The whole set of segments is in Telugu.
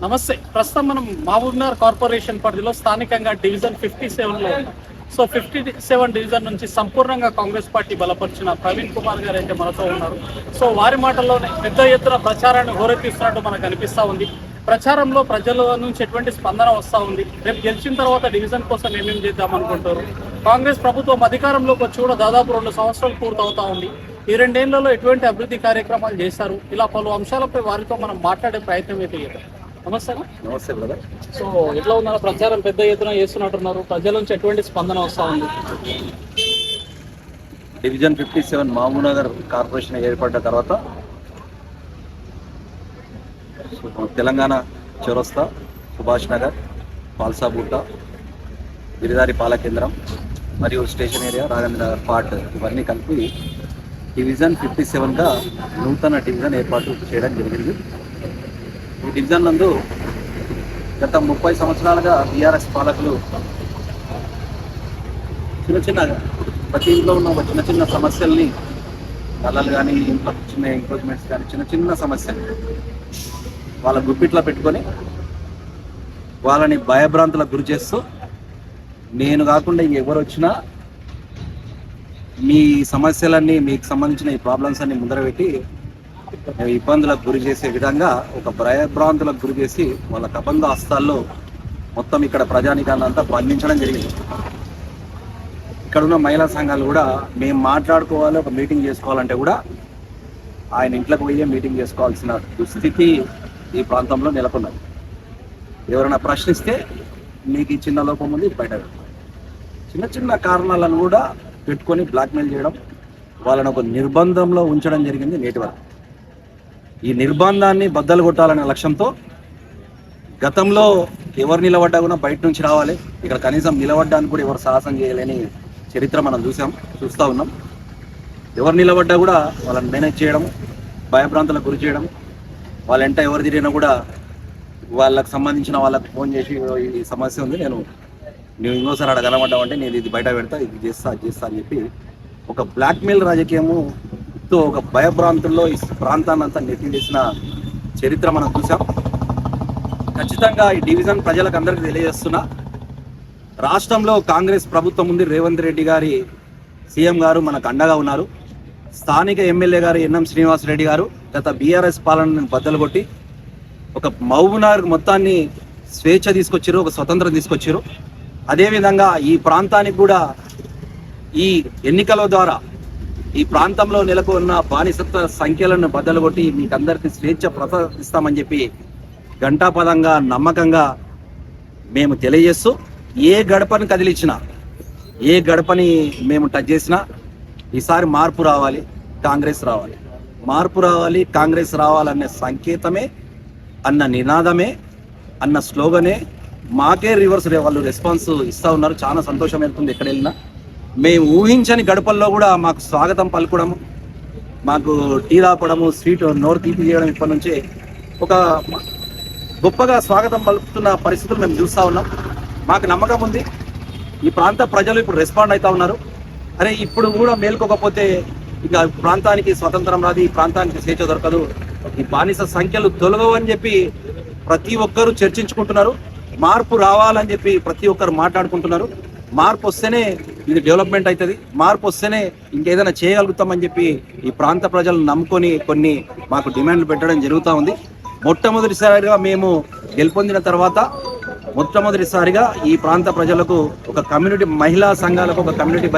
నమస్తే. ప్రస్తుతం మనం మహబూబ్నగర్ కార్పొరేషన్ పరిధిలో స్థానికంగా డివిజన్ 57లో సో 57 డివిజన్ నుంచి సంపూర్ణంగా కాంగ్రెస్ పార్టీ బలపరిచిన ప్రవీణ్ కుమార్ గారు అయితే మనతో ఉన్నారు. సో వారి మాటల్లోనే పెద్ద ఎత్తున ప్రచారాన్ని హోరెత్తిస్తున్నట్టు మనకు అనిపిస్తూ ఉంది. ప్రచారంలో ప్రజల నుంచి ఎటువంటి స్పందన వస్తూ ఉంది. రేపు గెలిచిన తర్వాత డివిజన్ కోసం ఏమేమి చేద్దాం అనుకుంటారు. కాంగ్రెస్ ప్రభుత్వం అధికారంలోకి వచ్చి కూడా దాదాపు 2 సంవత్సరాలు పూర్తవుతా ఉంది. ఈ 2 ఏళ్లలో ఎటువంటి అభివృద్ధి కార్యక్రమాలు చేశారు, ఇలా పలు అంశాలపై వారితో మనం మాట్లాడే ప్రయత్నం అయితే చేద్దాం. నమస్తే. నమస్తే బ్రదర్. సో ఎట్లా ఉన్నారు? ప్రచారం పెద్ద ఎత్తున చేస్తున్నట్టున్నారు. ప్రజల నుంచి ఎటువంటి స్పందన వస్తూ ఉంది? డివిజన్ 57 మహబూబ్నగర్ కార్పొరేషన్ ఏర్పడ్డ తర్వాత తెలంగాణ చౌరస్తా, సుభాష్ నగర్, పాల్సాబూట, గిరిదారి పాలకేంద్రం మరియు station area, Rajendra Nagar part ఇవన్నీ కలిపి డివిజన్ 57గా నూతన డివిజన్ ఏర్పాటు చేయడం జరిగింది. ఈ డివిజన్ నందు గత 30 సంవత్సరాలుగా బీఆర్ఎస్ పాలకులు ప్రతి ఇంట్లో ఉన్న ఒక చిన్న సమస్యల్ని, కళలు కానీ, ఇంట్లో చిన్న ఎంక్రోచ్మెంట్స్ కానీ, చిన్న సమస్యలు వాళ్ళ గుప్పిట్లో పెట్టుకొని వాళ్ళని భయభ్రాంతులకు గురి చేస్తూ, నేను కాకుండా ఎవరు వచ్చినా మీ సమస్యలన్నీ, మీకు సంబంధించిన ఈ ప్రాబ్లమ్స్ అన్ని ముందర పెట్టి ఇబ్బందులకు గురి చేసే విధంగా ఒక భయభ్రాంతులకు గురి చేసి వాళ్ళ కబంధ హస్తాల్లో మొత్తం ఇక్కడ ప్రజానికాన్ని అంతా బంధించడం జరిగింది. ఇక్కడున్న మహిళా సంఘాలు కూడా మేము మాట్లాడుకోవాలి, ఒక మీటింగ్ చేసుకోవాలంటే కూడా ఆయన ఇంట్లోకి పోయే మీటింగ్ చేసుకోవాల్సిన దుస్థితి ఈ ప్రాంతంలో నెలకొన్నది. ఎవరైనా ప్రశ్నిస్తే మీకు ఈ చిన్న లోపం ఉంది, బయట చిన్న కారణాలను కూడా పెట్టుకొని బ్లాక్మెయిల్ చేయడం, వాళ్ళని ఒక నిర్బంధంలో ఉంచడం జరిగింది. నేటి వరకు ఈ నిర్బంధాన్ని బద్దలు కొట్టాలనే లక్ష్యంతో గతంలో ఎవరు నిలబడ్డా కూడా బయట నుంచి రావాలి, ఇక్కడ కనీసం నిలబడ్డానికి కూడా ఎవరు సాహసం చేయలేని చరిత్ర మనం చూస్తూ ఉన్నాం. ఎవరు నిలబడ్డా కూడా వాళ్ళని మేనేజ్ చేయడం, భయభ్రాంతులకు గురి చేయడం, వాళ్ళ వెంట ఎవరు తిరిగినా కూడా వాళ్ళకి సంబంధించిన వాళ్ళకి ఫోన్ చేసి ఈ సమస్య ఉంది, నువ్వు ఇంకోసారి అక్కడ కనబడ్డావు అంటే నేను ఇది బయట పెడతా, ఇది చేస్తా, అది చేస్తా అని చెప్పి ఒక బ్లాక్మెయిల్ రాజకీయముతో ఒక భయభ్రాంతుల్లో ఈ ప్రాంతాన్ని అంతా నెట్టివేసిన చరిత్ర మనం చూసాం. ఖచ్చితంగా ఈ డివిజన్ ప్రజలకు అందరికీ తెలియజేస్తున్నా, రాష్ట్రంలో కాంగ్రెస్ ప్రభుత్వం ఉంది. రేవంత్ రెడ్డి గారి సీఎం గారు మనకు అండగా ఉన్నారు. స్థానిక ఎమ్మెల్యే గారు ఎన్ఎం శ్రీనివాసరెడ్డి గారు గత బీఆర్ఎస్ పాలనను బద్దలు కొట్టి ఒక మహబూబ్నగర్ మొత్తాన్ని స్వేచ్ఛ తీసుకొచ్చారు, ఒక స్వతంత్రం తీసుకొచ్చారు. అదేవిధంగా ఈ ప్రాంతానికి కూడా ఈ ఎన్నికల ద్వారా ఈ ప్రాంతంలో నెలకొన్న బానిసత్వ సంఖ్యలను బద్దలు కొట్టి మీకు అందరికీ స్వేచ్ఛ ప్రసాదిస్తామని చెప్పి ఘంటాపదంగా, నమ్మకంగా మేము తెలియజేస్తూ, ఏ గడపని కదిలించినా, ఏ గడపని మేము టచ్ చేసినా ఈసారి మార్పు రావాలి, కాంగ్రెస్ రావాలి, మార్పు రావాలి, కాంగ్రెస్ రావాలనే సంకేతమే, అన్న నినాదమే, అన్న స్లోగనే మాకే రివర్స్ వాళ్ళు రెస్పాన్స్ ఇస్తూ ఉన్నారు. చాలా సంతోషం అవుతుంది. ఎక్కడ వెళ్ళినా మేము ఊహించని గడపల్లో కూడా మాకు స్వాగతం పలుకడము, మాకు టీ తాపడము, స్వీట్ నోరు తీపి చేయడం ఇప్పటి నుంచే ఒక గొప్పగా స్వాగతం పలుకుతున్న పరిస్థితులు మేము చూస్తూ ఉన్నాం. మాకు నమ్మకం ఉంది, ఈ ప్రాంత ప్రజలు ఇప్పుడు రెస్పాండ్ అవుతూ ఉన్నారు. అరే ఇప్పుడు కూడా మేల్కోకపోతే ఇక ప్రాంతానికి స్వతంత్రం రాదు, ఈ ప్రాంతానికి స్వేచ్ఛ దొరకదు, ఈ బానిస సంఖ్యలు తొలగవని చెప్పి ప్రతి ఒక్కరూ చర్చించుకుంటున్నారు. మార్పు రావాలని చెప్పి ప్రతి ఒక్కరు మాట్లాడుకుంటున్నారు. మార్పు వస్తేనే ఇది డెవలప్మెంట్ అవుతుంది, మార్పు వస్తేనే ఇంకేదైనా చేయగలుగుతామని చెప్పి ఈ ప్రాంత ప్రజలు నమ్ముకొని కొన్ని మాకు డిమాండ్లు పెట్టడం జరుగుతూ ఉంది. మొట్టమొదటిసారిగా మేము గెలుపొందిన తర్వాత మొట్టమొదటిసారిగా ఈ ప్రాంత ప్రజలకు ఒక కమ్యూనిటీ, మహిళా సంఘాలకు ఒక కమ్యూనిటీ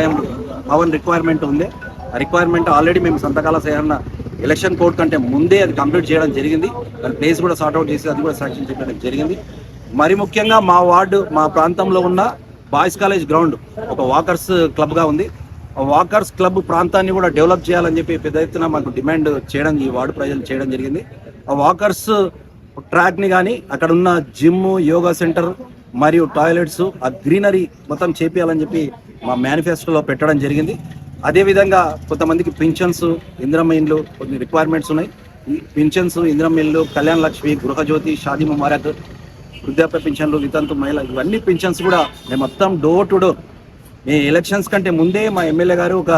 భవన్ రిక్వైర్మెంట్ ఉంది. ఆ రిక్వైర్మెంట్ ఆల్రెడీ మేము సంతకాల సేకరణ ఎలక్షన్ కోడ్ కంటే ముందే అది కంప్లీట్ చేయడం జరిగింది. దాని ప్లేస్ కూడా సార్ట్అవుట్ చేసి అది కూడా శాంక్షన్ చేయడం జరిగింది. మరి ముఖ్యంగా మా వార్డు, మా ప్రాంతంలో ఉన్న బాయ్స్ కాలేజ్ గ్రౌండ్ ఒక వాకర్స్ క్లబ్గా ఉంది. ఆ వాకర్స్ క్లబ్ ప్రాంతాన్ని కూడా డెవలప్ చేయాలని చెప్పి పెద్ద ఎత్తున మాకు డిమాండ్ చేయడం ఈ వార్డు ప్రజలు చేయడం జరిగింది. ఆ వాకర్స్ ట్రాక్ని కానీ, అక్కడ ఉన్న జిమ్, యోగా సెంటర్ మరియు టాయిలెట్స్, ఆ గ్రీనరీ మొత్తం చేపియాలని చెప్పి మా మేనిఫెస్టోలో పెట్టడం జరిగింది. అదేవిధంగా కొంతమందికి పింఛన్స్, ఇందిరమ్మ ఇండ్లు కొన్ని రిక్వైర్మెంట్స్ ఉన్నాయి. ఈ పింఛన్స్, ఇందిరమ్మ ఇండ్లు, కళ్యాణ లక్ష్మి, గృహజ్యోతి, షాదీ ముబారక్, వృద్ధాప్య పింఛన్లు, వితంతు మహిళ, ఇవన్నీ పింఛన్స్ కూడా మేము మొత్తం డోర్ టు డోర్, మేము ఎలక్షన్స్ కంటే ముందే మా ఎమ్మెల్యే గారు ఒక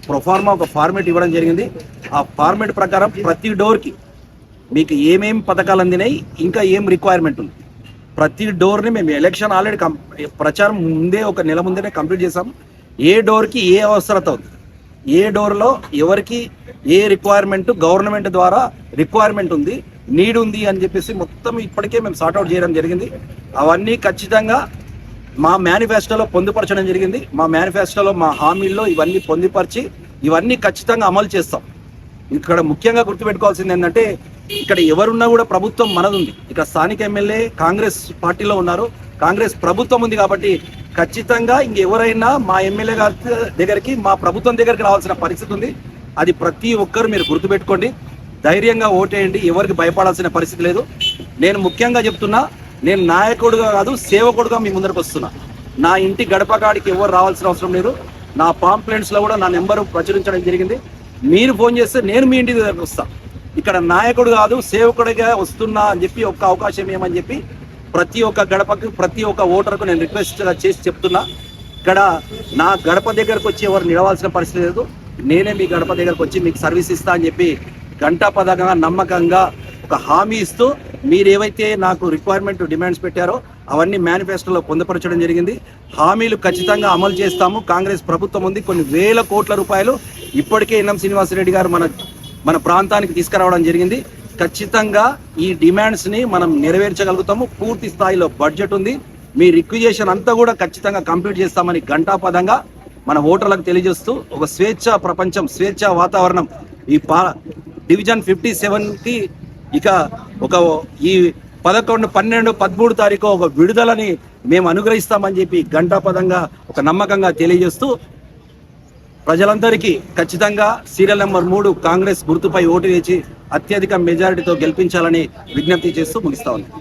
ప్రొఫార్మా, ఒక ఫార్మేట్ ఇవ్వడం జరిగింది. ఆ ఫార్మేట్ ప్రకారం ప్రతి డోర్కి మీకు ఏమేం పథకాలు అందినాయి, ఇంకా ఏం రిక్వైర్మెంట్ ఉంది. ప్రతి డోర్ని మేము ఎలక్షన్ ఆల్రెడీ ప్రచారం ముందే ఒక నెల ముందే కంప్లీట్ చేసాం. ఏ డోర్కి ఏ అవసరత ఉంది, ఏ డోర్లో ఎవరికి ఏ రిక్వైర్మెంట్ గవర్నమెంట్ ద్వారా రిక్వైర్మెంట్ ఉంది, నీడ్ ఉంది అని చెప్పేసి మొత్తం ఇప్పటికే మేము సార్ట్అవుట్ చేయడం జరిగింది. అవన్నీ ఖచ్చితంగా మా మేనిఫెస్టోలో పొందుపరచడం జరిగింది. మా మేనిఫెస్టోలో మా హామీల్లో ఇవన్నీ పొందుపరిచి ఇవన్నీ ఖచ్చితంగా అమలు చేస్తాం. ఇక్కడ ముఖ్యంగా గుర్తుపెట్టుకోవాల్సింది ఏంటంటే, ఇక్కడ ఎవరున్నా కూడా ప్రభుత్వం మనదుంది. ఇక్కడ స్థానిక ఎమ్మెల్యే కాంగ్రెస్ పార్టీలో ఉన్నారు, కాంగ్రెస్ ప్రభుత్వం ఉంది. కాబట్టి ఖచ్చితంగా ఇంకెవరైనా మా ఎమ్మెల్యే గారి దగ్గరికి, మా ప్రభుత్వం దగ్గరికి రావాల్సిన పరిస్థితి ఉంది. అది ప్రతి ఒక్కరు మీరు గుర్తుపెట్టుకోండి. ధైర్యంగా ఓటేయండి, ఎవరికి భయపడాల్సిన పరిస్థితి లేదు. నేను ముఖ్యంగా చెప్తున్నా, నేను నాయకుడుగా కాదు సేవకుడుగా మీ ముందరకు వస్తున్నా. నా ఇంటి గడప కాడికి ఎవరు రావాల్సిన అవసరం లేదు. నా పాంప్లెంట్స్లో కూడా నా నెంబరు ప్రచురించడం జరిగింది. మీరు ఫోన్ చేస్తే నేను మీ ఇంటి దగ్గరకు వస్తాను. ఇక్కడ నాయకుడు కాదు సేవకుడిగా వస్తున్నా అని చెప్పి ఒక్క అవకాశం ఏమని చెప్పి ప్రతి ఒక్క గడపకు ప్రతి ఒక్క ఓటర్కు నేను రిక్వెస్ట్ చేసి చెప్తున్నా. ఇక్కడ నా గడప దగ్గరకు వచ్చి ఎవరు నిలవాల్సిన పరిస్థితి లేదు. నేనే మీ గడప దగ్గరకు వచ్చి మీకు సర్వీస్ ఇస్తా అని చెప్పి గంటాపదంగా నమ్మకంగా ఒక హామీ ఇస్తూ, మీరు ఏవైతే నాకు రిక్వైర్మెంట్ డిమాండ్స్ పెట్టారో అవన్నీ మేనిఫెస్టోలో పొందుపరచడం జరిగింది. హామీలు ఖచ్చితంగా అమలు చేస్తాము. కాంగ్రెస్ ప్రభుత్వం ఉంది. కొన్ని వేల కోట్ల రూపాయలు ఇప్పటికే ఎన్ఎం శ్రీనివాసరెడ్డి గారు మన ప్రాంతానికి తీసుకురావడం జరిగింది. ఖచ్చితంగా ఈ డిమాండ్స్ని మనం నెరవేర్చగలుగుతాము. పూర్తి స్థాయిలో బడ్జెట్ ఉంది. మీ రిక్విజేషన్ అంతా కూడా ఖచ్చితంగా కంప్లీట్ చేస్తామని గంటాపదంగా మన ఓటర్లకు తెలియజేస్తూ, ఒక స్వేచ్ఛ ప్రపంచం, స్వేచ్ఛ వాతావరణం ఈ డివిజన్ 57కి ఇక ఈ 11, 12, 13 తారీఖు ఒక విడుదలని మేము అనుగ్రహిస్తామని చెప్పి గంటాపదంగా ఒక నమ్మకంగా తెలియజేస్తూ, ప్రజలందరికీ ఖచ్చితంగా సీరియల్ నెంబర్ 3 కాంగ్రెస్ గుర్తుపై ఓటు వేసి అత్యధిక మెజారిటీతో గెలిపించాలని విజ్ఞప్తి చేస్తూ ముగిస్తా ఉన్నాం.